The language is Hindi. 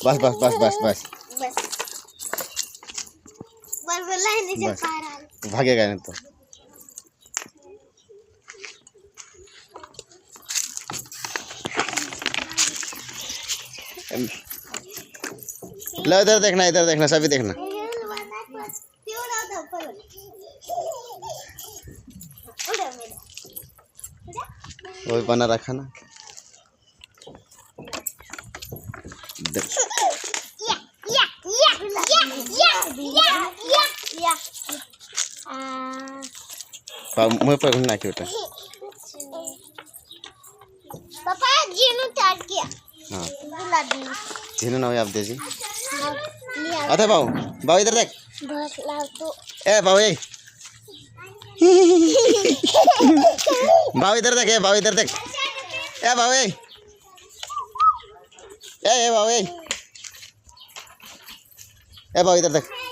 बस बस बस बस बस बस भागेगा नहीं तो लो इधर देखना सभी देखना वो भी बना रखा ना मुँह पर घूमना क्यों था पापा जीनू चाट किया हाँ गुलाबी झीनू ना हो आप दीजिए अरे बाबू बाबू इधर देख बस लाओ तो ए बाबू ए बाबू इधर देख ए बाबू इधर देख ए बाबू ए बाबू ए बाबू इधर देख